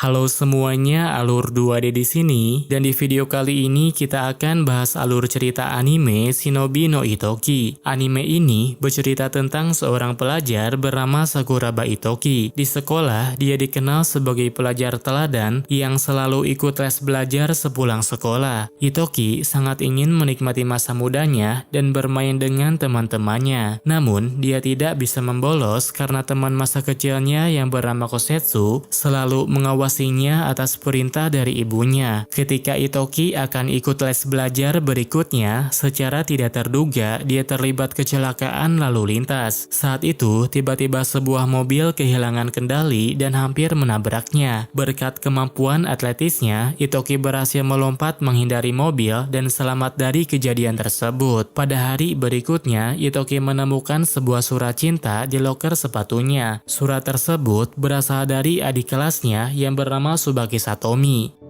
Halo semuanya, Alur 2D di sini, dan di video kali ini kita akan bahas alur cerita anime Shinobi no Itoki. Anime ini bercerita tentang seorang pelajar bernama Sakuraba Itoki. Di sekolah, dia dikenal sebagai pelajar teladan yang selalu ikut les belajar sepulang sekolah. Itoki sangat ingin menikmati masa mudanya dan bermain dengan teman-temannya. Namun, dia tidak bisa membolos karena teman masa kecilnya yang bernama Kosetsu selalu mengawasi atas perintah dari ibunya. Ketika Itoki akan ikut les belajar berikutnya, secara tidak terduga dia terlibat kecelakaan lalu lintas. Saat itu, tiba-tiba sebuah mobil kehilangan kendali dan hampir menabraknya. Berkat kemampuan atletisnya, Itoki berhasil melompat menghindari mobil dan selamat dari kejadian tersebut. Pada hari berikutnya, Itoki menemukan sebuah surat cinta di loker sepatunya. Surat tersebut berasal dari adik kelasnya yang bernama Tsubaki Satomi.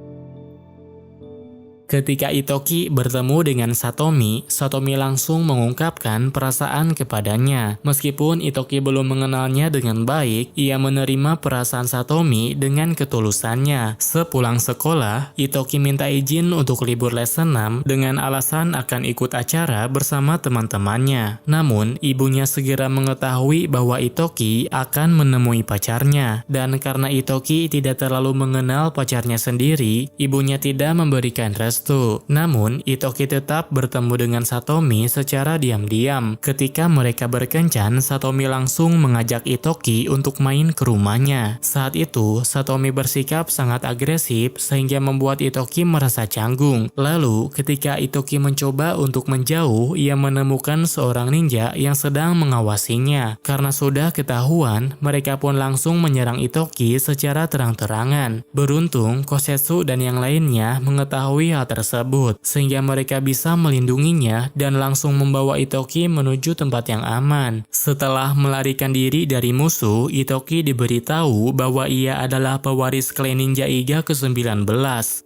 Ketika Itoki bertemu dengan Satomi, Satomi langsung mengungkapkan perasaan kepadanya. Meskipun Itoki belum mengenalnya dengan baik, ia menerima perasaan Satomi dengan ketulusannya. Sepulang sekolah, Itoki minta izin untuk libur les senam dengan alasan akan ikut acara bersama teman-temannya. Namun, ibunya segera mengetahui bahwa Itoki akan menemui pacarnya. Dan karena Itoki tidak terlalu mengenal pacarnya sendiri, ibunya tidak memberikan restu. Namun, Itoki tetap bertemu dengan Satomi secara diam-diam. Ketika mereka berkencan, Satomi langsung mengajak Itoki untuk main ke rumahnya. Saat itu, Satomi bersikap sangat agresif sehingga membuat Itoki merasa canggung. Lalu, ketika Itoki mencoba untuk menjauh, ia menemukan seorang ninja yang sedang mengawasinya. Karena sudah ketahuan, mereka pun langsung menyerang Itoki secara terang-terangan. Beruntung, Kosetsu dan yang lainnya mengetahui hal tersebut, sehingga mereka bisa melindunginya dan langsung membawa Itoki menuju tempat yang aman. Setelah melarikan diri dari musuh, Itoki diberitahu bahwa ia adalah pewaris klan ninja Iga ke-19.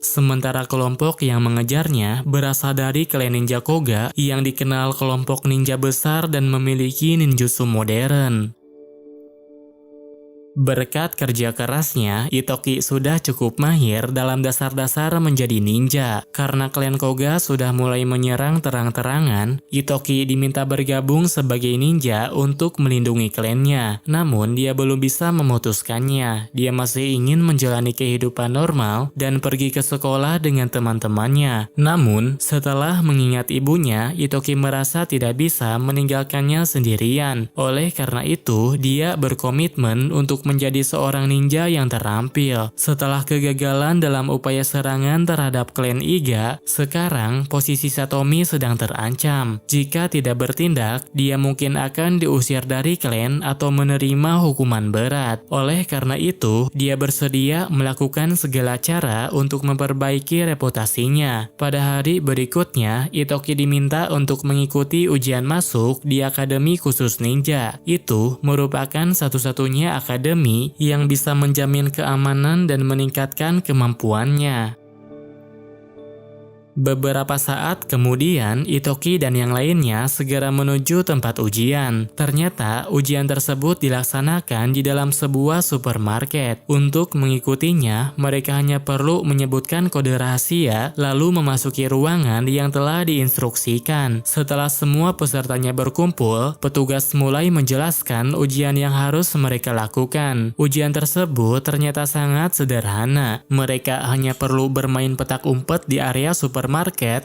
Sementara kelompok yang mengejarnya berasal dari klan ninja Koga yang dikenal kelompok ninja besar dan memiliki ninjutsu modern. Berkat kerja kerasnya, Itoki sudah cukup mahir dalam dasar-dasar menjadi ninja. Karena klan Koga sudah mulai menyerang terang-terangan, Itoki diminta bergabung sebagai ninja untuk melindungi klannya. Namun, dia belum bisa memutuskannya. Dia masih ingin menjalani kehidupan normal dan pergi ke sekolah dengan teman-temannya. Namun, setelah mengingat ibunya, Itoki merasa tidak bisa meninggalkannya sendirian. Oleh karena itu, dia berkomitmen untuk menjadi seorang ninja yang terampil. Setelah kegagalan dalam upaya serangan terhadap klan Iga, sekarang posisi Satomi sedang terancam. Jika tidak bertindak, dia mungkin akan diusir dari klan atau menerima hukuman berat. Oleh karena itu, dia bersedia melakukan segala cara untuk memperbaiki reputasinya. Pada hari berikutnya, Itoki diminta untuk mengikuti ujian masuk di Akademi Khusus Ninja. Itu merupakan satu-satunya akademi yang bisa menjamin keamanan dan meningkatkan kemampuannya. Beberapa saat kemudian, Itoki dan yang lainnya segera menuju tempat ujian. Ternyata, ujian tersebut dilaksanakan di dalam sebuah supermarket. Untuk mengikutinya, mereka hanya perlu menyebutkan kode rahasia, lalu memasuki ruangan yang telah diinstruksikan. Setelah semua pesertanya berkumpul, petugas mulai menjelaskan ujian yang harus mereka lakukan. Ujian tersebut ternyata sangat sederhana. Mereka hanya perlu bermain petak umpet di area supermarket,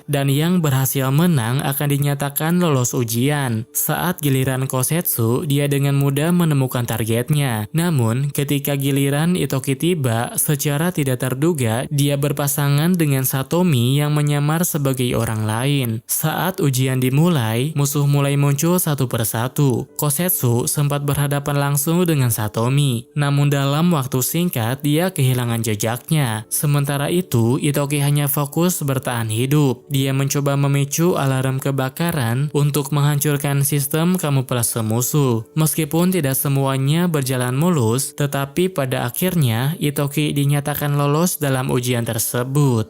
dan yang berhasil menang akan dinyatakan lolos ujian. Saat giliran Kosetsu, dia dengan mudah menemukan targetnya. Namun, ketika giliran Itoki tiba, secara tidak terduga, dia berpasangan dengan Satomi yang menyamar sebagai orang lain. Saat ujian dimulai, musuh mulai muncul satu persatu. Kosetsu sempat berhadapan langsung dengan Satomi. Namun dalam waktu singkat, dia kehilangan jejaknya. Sementara itu, Itoki hanya fokus bertahan hidup. Dia mencoba memicu alarm kebakaran untuk menghancurkan sistem kamuflase musuh. Meskipun tidak semuanya berjalan mulus, tetapi pada akhirnya Itoki dinyatakan lolos dalam ujian tersebut.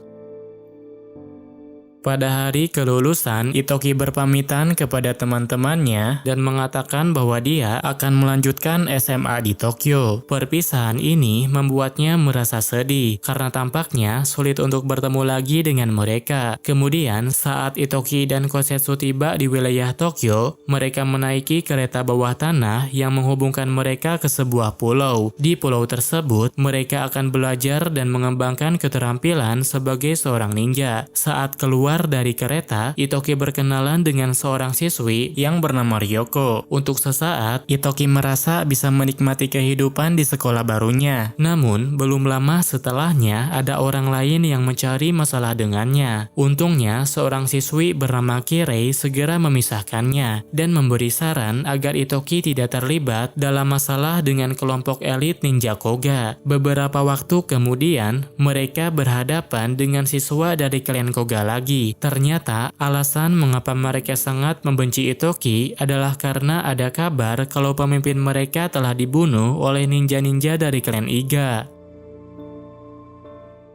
Pada hari kelulusan, Itoki berpamitan kepada teman-temannya dan mengatakan bahwa dia akan melanjutkan SMA di Tokyo. Perpisahan ini membuatnya merasa sedih karena tampaknya sulit untuk bertemu lagi dengan mereka. Kemudian, saat Itoki dan Kosetsu tiba di wilayah Tokyo, mereka menaiki kereta bawah tanah yang menghubungkan mereka ke sebuah pulau. Di pulau tersebut, mereka akan belajar dan mengembangkan keterampilan sebagai seorang ninja. Saat keluar dari kereta, Itoki berkenalan dengan seorang siswi yang bernama Ryoko. Untuk sesaat, Itoki merasa bisa menikmati kehidupan di sekolah barunya. Namun, belum lama setelahnya ada orang lain yang mencari masalah dengannya. Untungnya, seorang siswi bernama Kirei segera memisahkannya dan memberi saran agar Itoki tidak terlibat dalam masalah dengan kelompok elit ninja Koga. Beberapa waktu kemudian, mereka berhadapan dengan siswa dari klan Koga lagi. Ternyata alasan mengapa mereka sangat membenci Itoki adalah karena ada kabar kalau pemimpin mereka telah dibunuh oleh ninja-ninja dari klan Iga.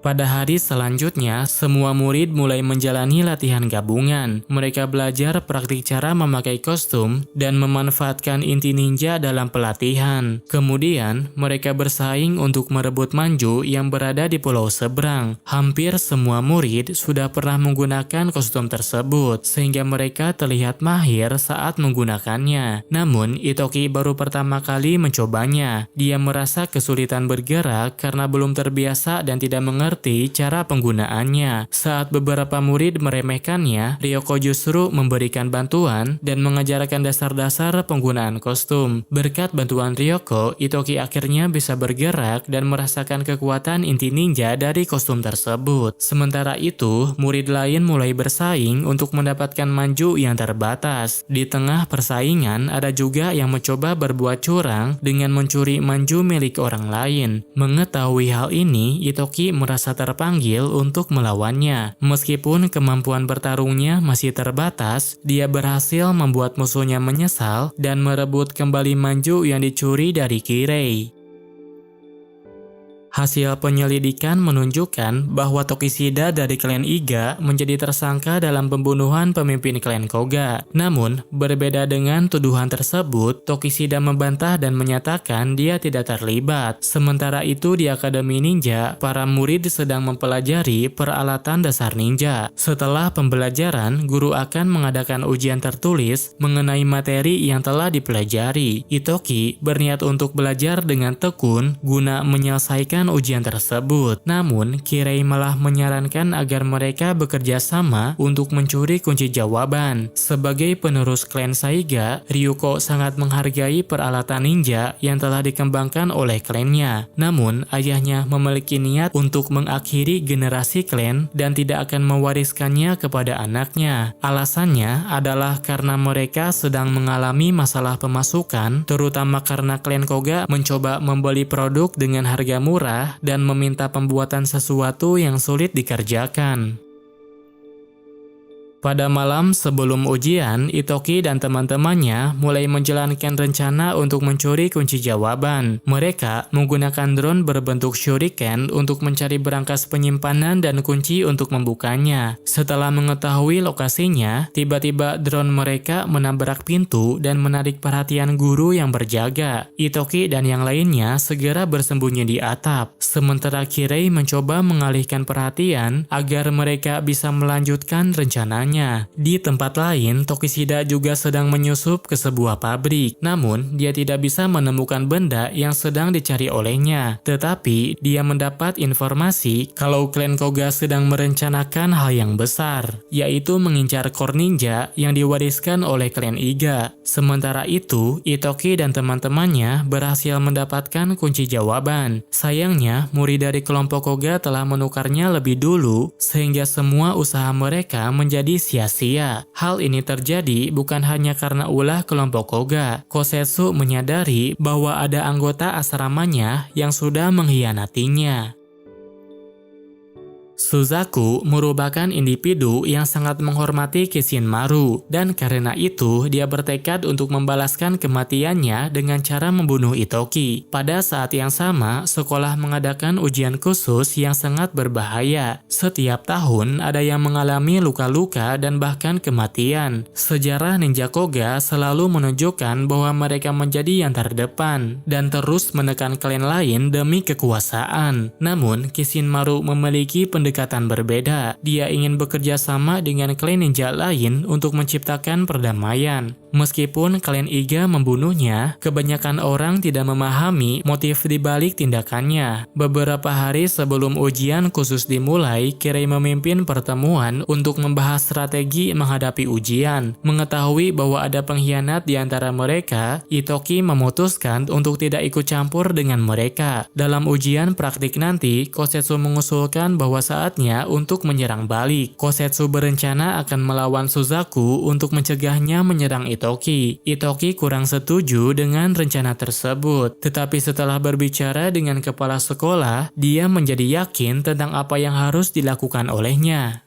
Pada hari selanjutnya, semua murid mulai menjalani latihan gabungan. Mereka belajar praktik cara memakai kostum dan memanfaatkan inti ninja dalam pelatihan. Kemudian, mereka bersaing untuk merebut manju yang berada di pulau seberang. Hampir semua murid sudah pernah menggunakan kostum tersebut, sehingga mereka terlihat mahir saat menggunakannya. Namun, Itoki baru pertama kali mencobanya. Dia merasa kesulitan bergerak karena belum terbiasa dan tidak mengerti cara penggunaannya. Saat beberapa murid meremehkannya, Ryoko justru memberikan bantuan dan mengajarkan dasar-dasar penggunaan kostum. Berkat bantuan Ryoko, Itoki akhirnya bisa bergerak dan merasakan kekuatan inti ninja dari kostum tersebut. Sementara itu, murid lain mulai bersaing untuk mendapatkan manju yang terbatas. Di tengah persaingan, ada juga yang mencoba berbuat curang dengan mencuri manju milik orang lain. Mengetahui hal ini, Itoki merasa terpanggil untuk melawannya. Meskipun kemampuan bertarungnya masih terbatas, dia berhasil membuat musuhnya menyesal dan merebut kembali manju yang dicuri dari Kirei. Hasil penyelidikan menunjukkan bahwa Tokishida dari klan Iga menjadi tersangka dalam pembunuhan pemimpin klan Koga. Namun, berbeda dengan tuduhan tersebut, Tokishida membantah dan menyatakan dia tidak terlibat. Sementara itu di Akademi Ninja, para murid sedang mempelajari peralatan dasar ninja. Setelah pembelajaran, guru akan mengadakan ujian tertulis mengenai materi yang telah dipelajari. Itoki berniat untuk belajar dengan tekun guna menyelesaikan ujian tersebut. Namun, Kirei malah menyarankan agar mereka bekerja sama untuk mencuri kunci jawaban. Sebagai penerus klan Saiga, Ryuko sangat menghargai peralatan ninja yang telah dikembangkan oleh klannya. Namun, ayahnya memiliki niat untuk mengakhiri generasi klan dan tidak akan mewariskannya kepada anaknya. Alasannya adalah karena mereka sedang mengalami masalah pemasukan, terutama karena klan Koga mencoba membeli produk dengan harga murah dan meminta pembuatan sesuatu yang sulit dikerjakan. Pada malam sebelum ujian, Itoki dan teman-temannya mulai menjalankan rencana untuk mencuri kunci jawaban. Mereka menggunakan drone berbentuk shuriken untuk mencari berangkas penyimpanan dan kunci untuk membukanya. Setelah mengetahui lokasinya, tiba-tiba drone mereka menabrak pintu dan menarik perhatian guru yang berjaga. Itoki dan yang lainnya segera bersembunyi di atap. Sementara Kirei mencoba mengalihkan perhatian agar mereka bisa melanjutkan rencananya. Di tempat lain, Tokishida juga sedang menyusup ke sebuah pabrik. Namun, dia tidak bisa menemukan benda yang sedang dicari olehnya. Tetapi, dia mendapat informasi kalau klan Koga sedang merencanakan hal yang besar, yaitu mengincar core ninja yang diwariskan oleh klan Iga. Sementara itu, Itoki dan teman-temannya berhasil mendapatkan kunci jawaban. Sayangnya, murid dari kelompok Koga telah menukarnya lebih dulu, sehingga semua usaha mereka menjadi sia-sia. Hal ini terjadi bukan hanya karena ulah kelompok Koga. Kosetsu menyadari bahwa ada anggota asramanya yang sudah mengkhianatinya. Suzaku merupakan individu yang sangat menghormati Kishinmaru, dan karena itu dia bertekad untuk membalaskan kematiannya dengan cara membunuh Itoki. Pada saat yang sama, sekolah mengadakan ujian khusus yang sangat berbahaya. Setiap tahun ada yang mengalami luka-luka dan bahkan kematian. Sejarah Ninja Koga selalu menunjukkan bahwa mereka menjadi yang terdepan dan terus menekan klan lain demi kekuasaan. Namun, Kishinmaru memiliki pendekatan berbeda. Dia ingin bekerja sama dengan klan ninja lain untuk menciptakan perdamaian. Meskipun klan Iga membunuhnya, kebanyakan orang tidak memahami motif di balik tindakannya. Beberapa hari sebelum ujian khusus dimulai, Kirei memimpin pertemuan untuk membahas strategi menghadapi ujian. Mengetahui bahwa ada pengkhianat di antara mereka, Itoki memutuskan untuk tidak ikut campur dengan mereka. Dalam ujian praktik nanti, Kosetsu mengusulkan bahwa saatnya untuk menyerang balik. Kosetsu berencana akan melawan Suzaku untuk mencegahnya menyerang Itoki. Itoki kurang setuju dengan rencana tersebut. Tetapi setelah berbicara dengan kepala sekolah, dia menjadi yakin tentang apa yang harus dilakukan olehnya.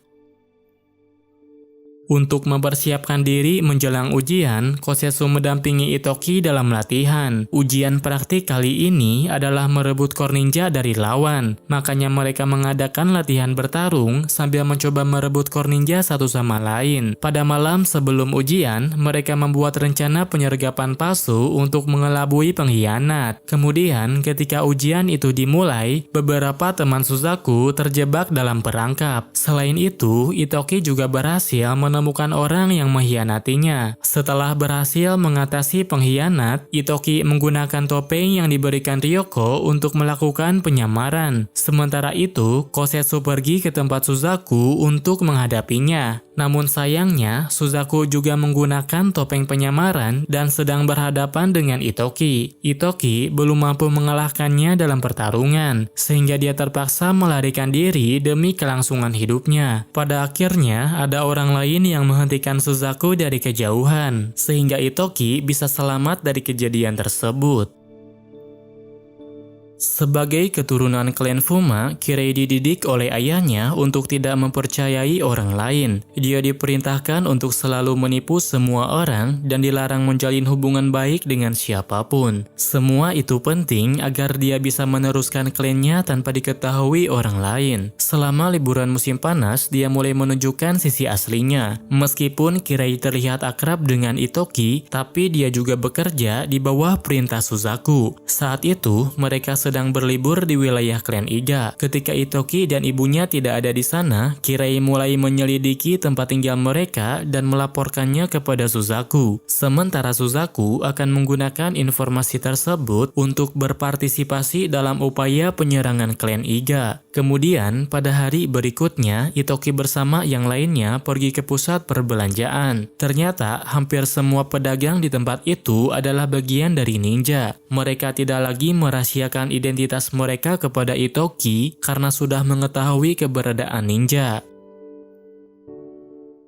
Untuk mempersiapkan diri menjelang ujian, Kosetsu mendampingi Itoki dalam latihan. Ujian praktik kali ini adalah merebut core ninja dari lawan. Makanya mereka mengadakan latihan bertarung sambil mencoba merebut core ninja satu sama lain. Pada malam sebelum ujian, mereka membuat rencana penyergapan palsu untuk mengelabui pengkhianat. Kemudian, ketika ujian itu dimulai, beberapa teman Suzaku terjebak dalam perangkap. Selain itu, Itoki juga berhasil menemukan orang yang mengkhianatinya. Setelah berhasil mengatasi pengkhianat, Itoki menggunakan topeng yang diberikan Ryoko untuk melakukan penyamaran. Sementara itu, Kosetsu pergi ke tempat Suzaku untuk menghadapinya. Namun sayangnya, Suzaku juga menggunakan topeng penyamaran dan sedang berhadapan dengan Itoki. Itoki belum mampu mengalahkannya dalam pertarungan, sehingga dia terpaksa melarikan diri demi kelangsungan hidupnya. Pada akhirnya, ada orang lain yang menghentikan Suzaku dari kejauhan, sehingga Itoki bisa selamat dari kejadian tersebut. Sebagai keturunan klan Fuma, Kirei dididik oleh ayahnya untuk tidak mempercayai orang lain. Dia diperintahkan untuk selalu menipu semua orang dan dilarang menjalin hubungan baik dengan siapapun. Semua itu penting agar dia bisa meneruskan klannya tanpa diketahui orang lain. Selama liburan musim panas, dia mulai menunjukkan sisi aslinya. Meskipun Kirei terlihat akrab dengan Itoki, tapi dia juga bekerja di bawah perintah Suzaku. Saat itu, mereka sedang berlibur di wilayah klan Iga. Ketika Itoki dan ibunya tidak ada di sana, Kirei mulai menyelidiki tempat tinggal mereka dan melaporkannya kepada Suzaku. Sementara Suzaku akan menggunakan informasi tersebut untuk berpartisipasi dalam upaya penyerangan klan Iga. Kemudian, pada hari berikutnya, Itoki bersama yang lainnya pergi ke pusat perbelanjaan. Ternyata, hampir semua pedagang di tempat itu adalah bagian dari ninja. Mereka tidak lagi merahasiakan identitas mereka kepada Itoki karena sudah mengetahui keberadaan ninja.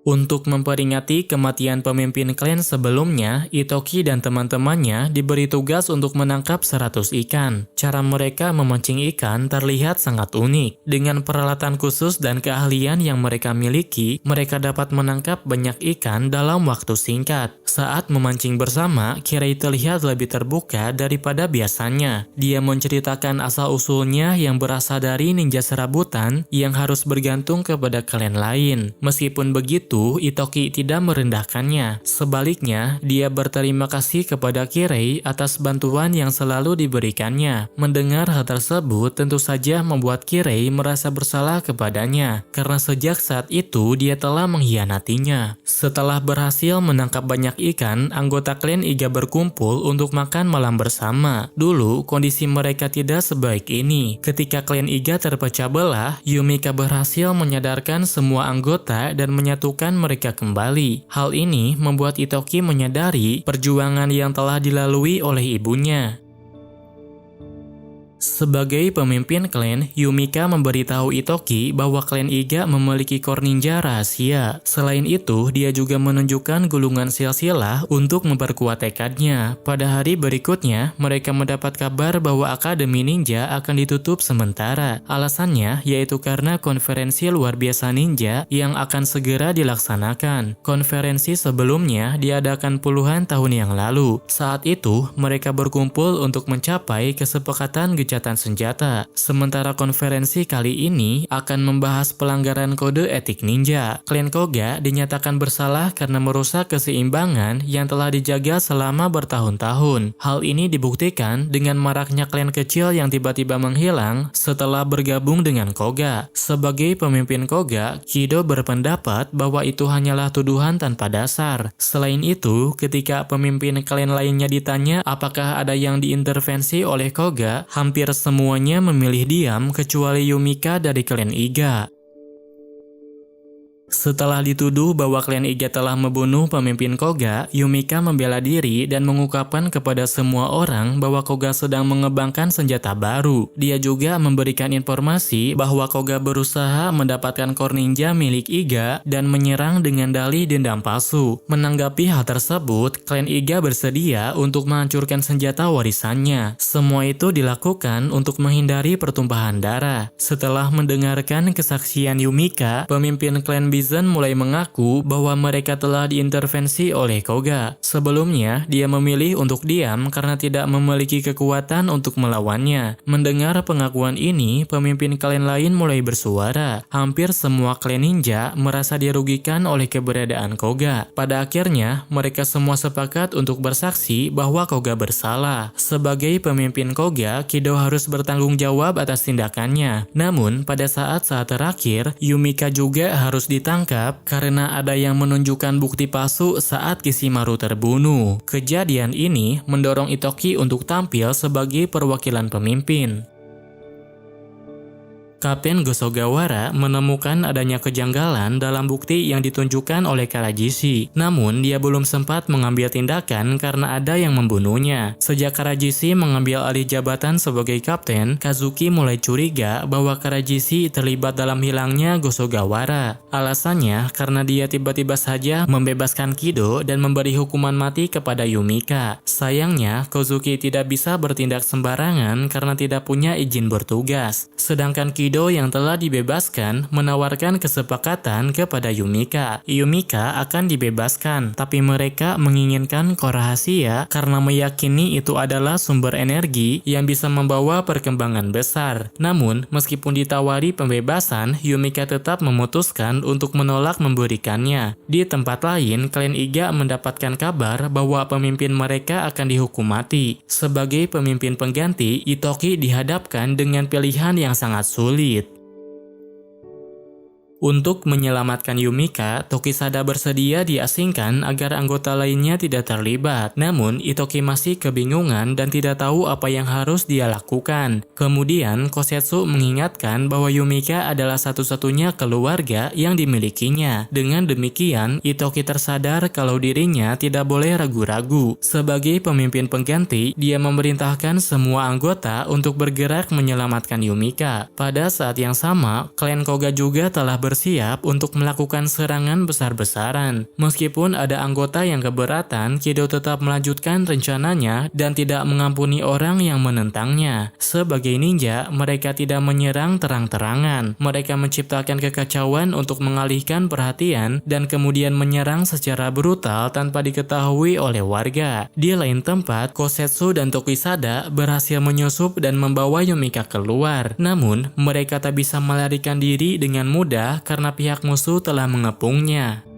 Untuk memperingati kematian pemimpin klan sebelumnya, Itoki dan teman-temannya diberi tugas untuk menangkap 100 ikan. Cara mereka memancing ikan terlihat sangat unik. Dengan peralatan khusus dan keahlian yang mereka miliki, mereka dapat menangkap banyak ikan dalam waktu singkat. Saat memancing bersama, Kirei terlihat lebih terbuka daripada biasanya. Dia menceritakan asal-usulnya yang berasal dari ninja serabutan yang harus bergantung kepada klan lain. Meskipun begitu, Itoki tidak merendahkannya. Sebaliknya, dia berterima kasih kepada Kirei atas bantuan yang selalu diberikannya. Mendengar hal tersebut tentu saja membuat Kirei merasa bersalah kepadanya, karena sejak saat itu dia telah mengkhianatinya. Setelah berhasil menangkap banyak ikan, anggota klan Iga berkumpul untuk makan malam bersama. Dulu, kondisi mereka tidak sebaik ini. Ketika klan Iga terpecah belah, Yumika berhasil menyadarkan semua anggota dan menyatukan mereka kembali. Hal ini membuat Itoki menyadari perjuangan yang telah dilalui oleh ibunya. Sebagai pemimpin klan, Yumika memberitahu Itoki bahwa klan Iga memiliki core ninja rahasia. Selain itu, dia juga menunjukkan gulungan silsilah untuk memperkuat tekadnya. Pada hari berikutnya, mereka mendapat kabar bahwa Akademi Ninja akan ditutup sementara. Alasannya yaitu karena konferensi luar biasa ninja yang akan segera dilaksanakan. Konferensi sebelumnya diadakan puluhan tahun yang lalu. Saat itu, mereka berkumpul untuk mencapai kesepakatan gencatan senjata. Sementara konferensi kali ini akan membahas pelanggaran kode etik ninja. Klan Koga dinyatakan bersalah karena merusak keseimbangan yang telah dijaga selama bertahun-tahun. Hal ini dibuktikan dengan maraknya klan kecil yang tiba-tiba menghilang setelah bergabung dengan Koga. Sebagai pemimpin Koga, Kido berpendapat bahwa itu hanyalah tuduhan tanpa dasar. Selain itu, ketika pemimpin klan lainnya ditanya apakah ada yang diintervensi oleh Koga, hampir semuanya memilih diam kecuali Yumika dari klan Iga. Setelah dituduh bahwa klan Iga telah membunuh pemimpin Koga, Yumika membela diri dan mengungkapkan kepada semua orang bahwa Koga sedang mengembangkan senjata baru. Dia juga memberikan informasi bahwa Koga berusaha mendapatkan core ninja milik Iga dan menyerang dengan dalih dendam palsu. Menanggapi hal tersebut, klan Iga bersedia untuk menghancurkan senjata warisannya. Semua itu dilakukan untuk menghindari pertumpahan darah. Setelah mendengarkan kesaksian Yumika, pemimpin klan Bizen mulai mengaku bahwa mereka telah diintervensi oleh Koga. Sebelumnya, dia memilih untuk diam karena tidak memiliki kekuatan untuk melawannya. Mendengar pengakuan ini, pemimpin klan lain mulai bersuara. Hampir semua klan ninja merasa dirugikan oleh keberadaan Koga. Pada akhirnya, mereka semua sepakat untuk bersaksi bahwa Koga bersalah. Sebagai pemimpin Koga, Kido harus bertanggung jawab atas tindakannya. Namun, pada saat-saat terakhir, Yumika juga harus ditangkap karena ada yang menunjukkan bukti palsu saat Kishimaru terbunuh. Kejadian ini mendorong Itoki untuk tampil sebagai perwakilan pemimpin. Kapten Gosogawara menemukan adanya kejanggalan dalam bukti yang ditunjukkan oleh Karajishi. Namun, dia belum sempat mengambil tindakan karena ada yang membunuhnya. Sejak Karajishi mengambil alih jabatan sebagai kapten, Kazuki mulai curiga bahwa Karajishi terlibat dalam hilangnya Gosogawara. Alasannya karena dia tiba-tiba saja membebaskan Kido dan memberi hukuman mati kepada Yumika. Sayangnya, Kozuki tidak bisa bertindak sembarangan karena tidak punya izin bertugas. Sedangkan Kido yang telah dibebaskan menawarkan kesepakatan kepada Yumika. Yumika akan dibebaskan, tapi mereka menginginkan core rahasia karena meyakini itu adalah sumber energi yang bisa membawa perkembangan besar. Namun, meskipun ditawari pembebasan, Yumika tetap memutuskan untuk menolak memberikannya. Di tempat lain, klan Iga mendapatkan kabar bahwa pemimpin mereka akan dihukum mati. Sebagai pemimpin pengganti, Itoki dihadapkan dengan pilihan yang sangat sulit. Untuk menyelamatkan Yumika, Tokisada bersedia diasingkan agar anggota lainnya tidak terlibat. Namun, Itoki masih kebingungan dan tidak tahu apa yang harus dia lakukan. Kemudian, Kosetsu mengingatkan bahwa Yumika adalah satu-satunya keluarga yang dimilikinya. Dengan demikian, Itoki tersadar kalau dirinya tidak boleh ragu-ragu. Sebagai pemimpin pengganti, dia memerintahkan semua anggota untuk bergerak menyelamatkan Yumika. Pada saat yang sama, klan Koga juga telah bersiap untuk melakukan serangan besar-besaran. Meskipun ada anggota yang keberatan, Kido tetap melanjutkan rencananya dan tidak mengampuni orang yang menentangnya. Sebagai ninja, mereka tidak menyerang terang-terangan. Mereka menciptakan kekacauan untuk mengalihkan perhatian dan kemudian menyerang secara brutal tanpa diketahui oleh warga. Di lain tempat, Kosetsu dan Tokisada berhasil menyusup dan membawa Yumika keluar. Namun, mereka tak bisa melarikan diri dengan mudah karena pihak musuh telah mengepungnya.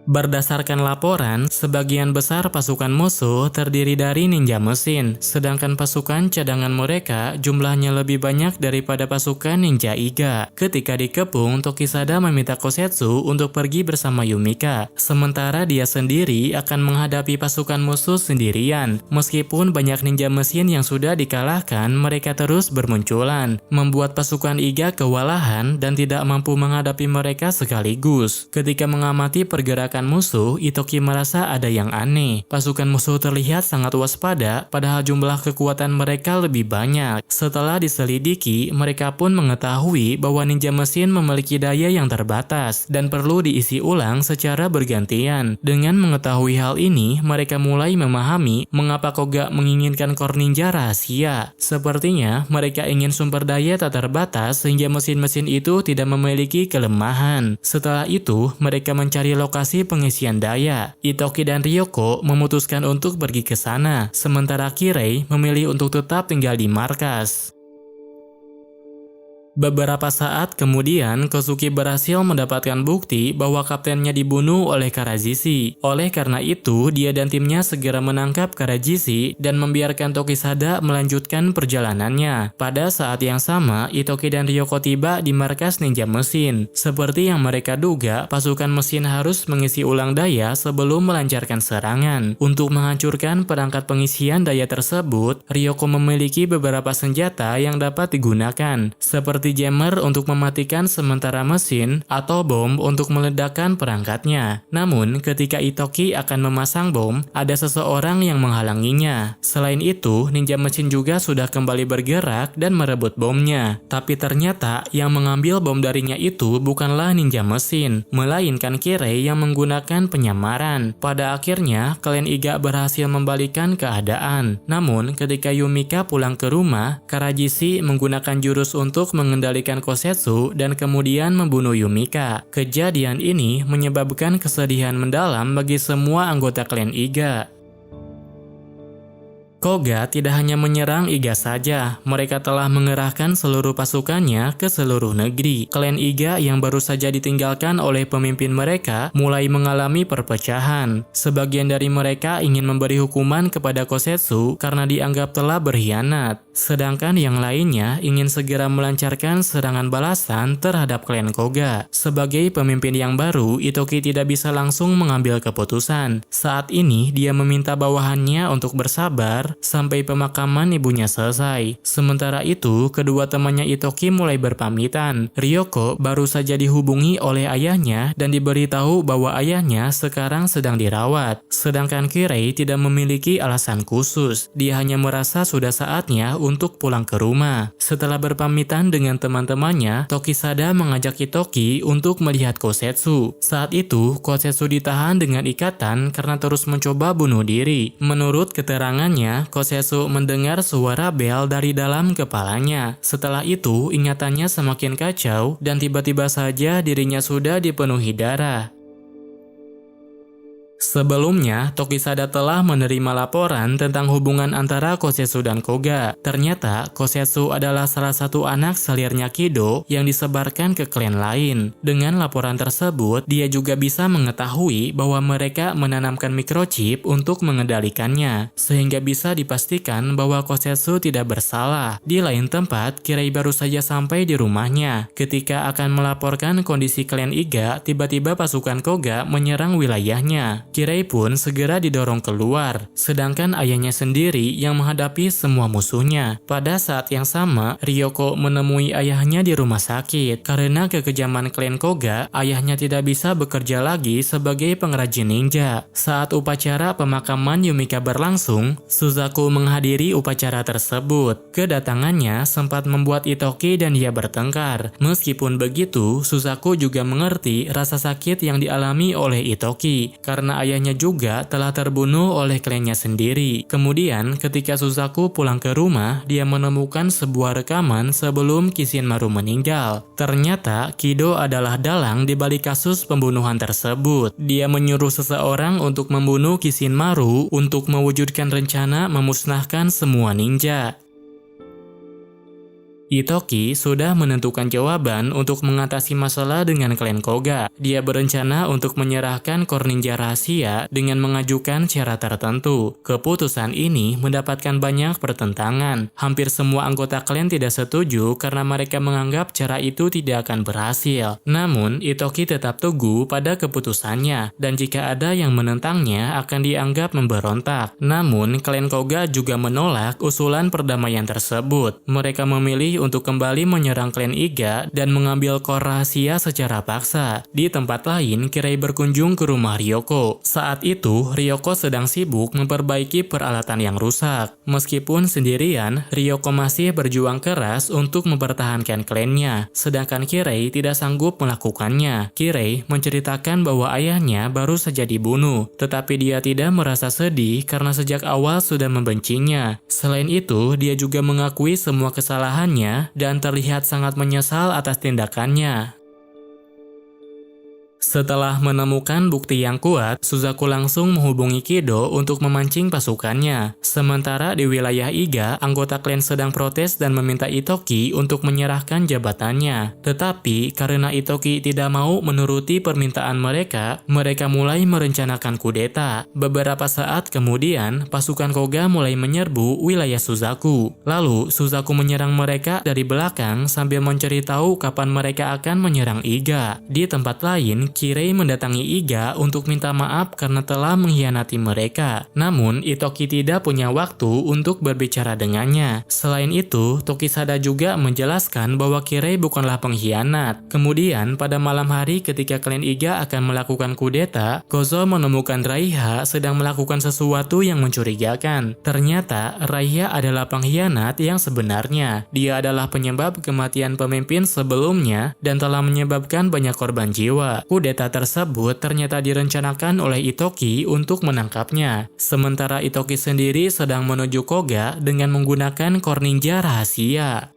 Berdasarkan laporan, sebagian besar pasukan musuh terdiri dari ninja mesin, sedangkan pasukan cadangan mereka jumlahnya lebih banyak daripada pasukan ninja Iga. Ketika dikepung, Tokisada meminta Kosetsu untuk pergi bersama Yumika, sementara dia sendiri akan menghadapi pasukan musuh sendirian. Meskipun banyak ninja mesin yang sudah dikalahkan, mereka terus bermunculan, membuat pasukan Iga kewalahan dan tidak mampu menghadapi mereka sekaligus. Ketika mengamati pergerakan mengalahkan musuh, Itoki merasa ada yang aneh. Pasukan musuh terlihat sangat waspada, padahal jumlah kekuatan mereka lebih banyak. Setelah diselidiki, mereka pun mengetahui bahwa ninja mesin memiliki daya yang terbatas dan perlu diisi ulang secara bergantian. Dengan mengetahui hal ini, mereka mulai memahami mengapa Koga menginginkan core ninja rahasia. Sepertinya mereka ingin sumber daya tak terbatas sehingga mesin-mesin itu tidak memiliki kelemahan. Setelah itu, mereka mencari lokasi pengisian daya. Itoki dan Ryoko memutuskan untuk pergi ke sana, sementara Kirei memilih untuk tetap tinggal di markas. Beberapa saat kemudian, Kosuke berhasil mendapatkan bukti bahwa kaptennya dibunuh oleh Karajishi. Oleh karena itu, dia dan timnya segera menangkap Karajishi dan membiarkan Tokisada melanjutkan perjalanannya. Pada saat yang sama, Itoki dan Ryoko tiba di markas ninja mesin. Seperti yang mereka duga, pasukan mesin harus mengisi ulang daya sebelum melancarkan serangan. Untuk menghancurkan perangkat pengisian daya tersebut, Ryoko memiliki beberapa senjata yang dapat digunakan, seperti jammer untuk mematikan sementara mesin atau bom untuk meledakkan perangkatnya. Namun, ketika Itoki akan memasang bom, ada seseorang yang menghalanginya. Selain itu, ninja mesin juga sudah kembali bergerak dan merebut bomnya. Tapi ternyata yang mengambil bom darinya itu bukanlah ninja mesin, melainkan Kirei yang menggunakan penyamaran. Pada akhirnya, klan Iga berhasil membalikkan keadaan. Namun, ketika Yumika pulang ke rumah, Karajishi menggunakan jurus untuk mengendalikan Kosetsu dan kemudian membunuh Yumika. Kejadian ini menyebabkan kesedihan mendalam bagi semua anggota klan Iga. Koga tidak hanya menyerang Iga saja, mereka telah mengerahkan seluruh pasukannya ke seluruh negeri. Klan Iga yang baru saja ditinggalkan oleh pemimpin mereka mulai mengalami perpecahan. Sebagian dari mereka ingin memberi hukuman kepada Kosetsu karena dianggap telah berkhianat. Sedangkan yang lainnya ingin segera melancarkan serangan balasan terhadap klan Koga. Sebagai pemimpin yang baru, Itoki tidak bisa langsung mengambil keputusan. Saat ini dia meminta bawahannya untuk bersabar sampai pemakaman ibunya selesai. Sementara itu, kedua temannya Itoki mulai berpamitan. Ryoko baru saja dihubungi oleh ayahnya dan diberitahu bahwa ayahnya sekarang sedang dirawat. Sedangkan Kirei tidak memiliki alasan khusus. Dia hanya merasa sudah saatnya untuk pulang ke rumah. Setelah berpamitan dengan teman-temannya, Tokisada mengajak Itoki untuk melihat Kosetsu. Saat itu, Kosetsu ditahan dengan ikatan karena terus mencoba bunuh diri. Menurut keterangannya, Kosetsu mendengar suara bel dari dalam kepalanya. Setelah itu, ingatannya semakin kacau dan tiba-tiba saja dirinya sudah dipenuhi darah. Sebelumnya, Tokisada telah menerima laporan tentang hubungan antara Kosetsu dan Koga. Ternyata, Kosetsu adalah salah satu anak selirnya Kido yang disebarkan ke klan lain. Dengan laporan tersebut, dia juga bisa mengetahui bahwa mereka menanamkan microchip untuk mengendalikannya, sehingga bisa dipastikan bahwa Kosetsu tidak bersalah. Di lain tempat, Kirei baru saja sampai di rumahnya. Ketika akan melaporkan kondisi klan Iga, tiba-tiba pasukan Koga menyerang wilayahnya. Kirei pun segera didorong keluar, sedangkan ayahnya sendiri yang menghadapi semua musuhnya. Pada saat yang sama, Ryoko menemui ayahnya di rumah sakit. Karena kekejaman klan Koga, ayahnya tidak bisa bekerja lagi sebagai pengrajin ninja. Saat upacara pemakaman Yumika berlangsung, Suzaku menghadiri upacara tersebut. Kedatangannya sempat membuat Itoki dan dia bertengkar. Meskipun begitu, Suzaku juga mengerti rasa sakit yang dialami oleh Itoki, karena ayahnya juga telah terbunuh oleh klannya sendiri. Kemudian ketika Suzaku pulang ke rumah, dia menemukan sebuah rekaman sebelum Kishinmaru meninggal. Ternyata Kido adalah dalang di balik kasus pembunuhan tersebut. Dia menyuruh seseorang untuk membunuh Kishinmaru untuk mewujudkan rencana memusnahkan semua ninja. Itoki sudah menentukan jawaban untuk mengatasi masalah dengan klan Koga. Dia berencana untuk menyerahkan core ninja rahasia dengan mengajukan syarat tertentu. Keputusan ini mendapatkan banyak pertentangan. Hampir semua anggota klan tidak setuju karena mereka menganggap cara itu tidak akan berhasil. Namun, Itoki tetap teguh pada keputusannya, dan jika ada yang menentangnya akan dianggap memberontak. Namun, klan Koga juga menolak usulan perdamaian tersebut. Mereka memilih memilih untuk kembali menyerang klan Iga dan mengambil core rahasia secara paksa. Di tempat lain, Kirei berkunjung ke rumah Ryoko. Saat itu, Ryoko sedang sibuk memperbaiki peralatan yang rusak. Meskipun sendirian, Ryoko masih berjuang keras untuk mempertahankan klannya, sedangkan Kirei tidak sanggup melakukannya. Kirei menceritakan bahwa ayahnya baru saja dibunuh, tetapi dia tidak merasa sedih karena sejak awal sudah membencinya. Selain itu, dia juga mengakui semua kesalahannya dan terlihat sangat menyesal atas tindakannya. Setelah menemukan bukti yang kuat, Suzaku langsung menghubungi Kido untuk memancing pasukannya. Sementara di wilayah Iga, anggota klan sedang protes dan meminta Itoki untuk menyerahkan jabatannya. Tetapi karena Itoki tidak mau menuruti permintaan mereka mulai merencanakan kudeta. Beberapa saat kemudian, pasukan Koga mulai menyerbu wilayah Suzaku. Lalu, Suzaku menyerang mereka dari belakang sambil mencari tahu kapan mereka akan menyerang Iga. Di tempat lain, Kirei mendatangi Iga untuk minta maaf karena telah mengkhianati mereka. Namun, Itoki tidak punya waktu untuk berbicara dengannya. Selain itu, Tokisada juga menjelaskan bahwa Kirei bukanlah pengkhianat. Kemudian, pada malam hari ketika klan Iga akan melakukan kudeta, Kozo menemukan Raiha sedang melakukan sesuatu yang mencurigakan. Ternyata, Raiha adalah pengkhianat yang sebenarnya. Dia adalah penyebab kematian pemimpin sebelumnya dan telah menyebabkan banyak korban jiwa. Kudeta tersebut ternyata direncanakan oleh Itoki untuk menangkapnya. Sementara Itoki sendiri sedang menuju Koga dengan menggunakan core ninja rahasia.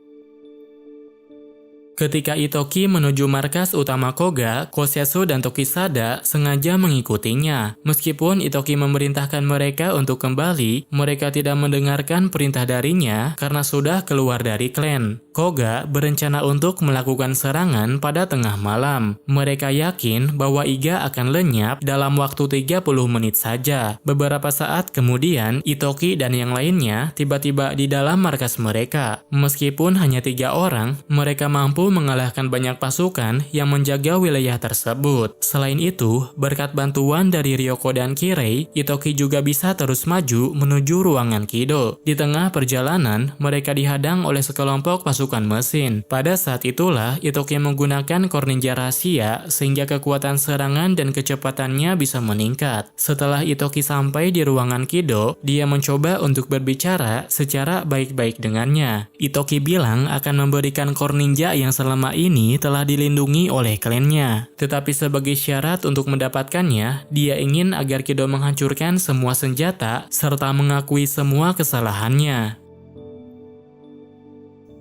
Ketika Itoki menuju markas utama Koga, Kosetsu dan Tokisada sengaja mengikutinya. Meskipun Itoki memerintahkan mereka untuk kembali, mereka tidak mendengarkan perintah darinya karena sudah keluar dari klan. Koga berencana untuk melakukan serangan pada tengah malam. Mereka yakin bahwa Iga akan lenyap dalam waktu 30 menit saja. Beberapa saat kemudian, Itoki dan yang lainnya tiba-tiba di dalam markas mereka. Meskipun hanya 3 orang, mereka mampu mengalahkan banyak pasukan yang menjaga wilayah tersebut. Selain itu, berkat bantuan dari Ryoko dan Kirei, Itoki juga bisa terus maju menuju ruangan Kido. Di tengah perjalanan, mereka dihadang oleh sekelompok pasukan mesin. Pada saat itulah, Itoki menggunakan core ninja rahasia sehingga kekuatan serangan dan kecepatannya bisa meningkat. Setelah Itoki sampai di ruangan Kido, dia mencoba untuk berbicara secara baik-baik dengannya. Itoki bilang akan memberikan core ninja yang selama ini telah dilindungi oleh klannya. Tetapi sebagai syarat untuk mendapatkannya, dia ingin agar Kido menghancurkan semua senjata serta mengakui semua kesalahannya.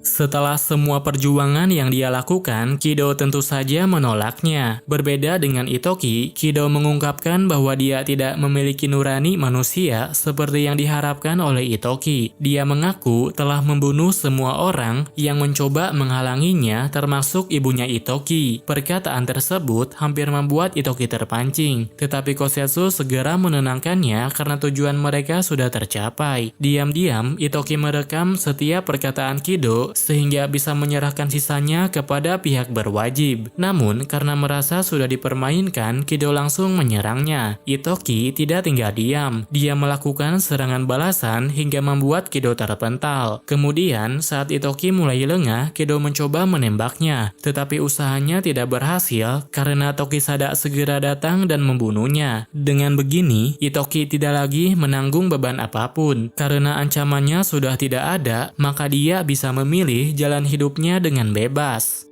Setelah semua perjuangan yang dia lakukan, Kido tentu saja menolaknya. Berbeda dengan Itoki, Kido mengungkapkan bahwa dia tidak memiliki nurani manusia seperti yang diharapkan oleh Itoki. Dia mengaku telah membunuh semua orang yang mencoba menghalanginya, termasuk ibunya Itoki. Perkataan tersebut hampir membuat Itoki terpancing, tetapi Kosetsu segera menenangkannya karena tujuan mereka sudah tercapai. Diam-diam, Itoki merekam setiap perkataan Kido sehingga bisa menyerahkan sisanya kepada pihak berwajib. Namun, karena merasa sudah dipermainkan, Kido langsung menyerangnya. Itoki tidak tinggal diam. Dia melakukan serangan balasan hingga membuat Kido terpental. Kemudian, saat Itoki mulai lengah, Kido mencoba menembaknya. Tetapi usahanya tidak berhasil karena Tokisada segera datang dan membunuhnya. Dengan begini, Itoki tidak lagi menanggung beban apapun. Karena ancamannya sudah tidak ada, maka dia bisa memilih jalan hidupnya dengan bebas.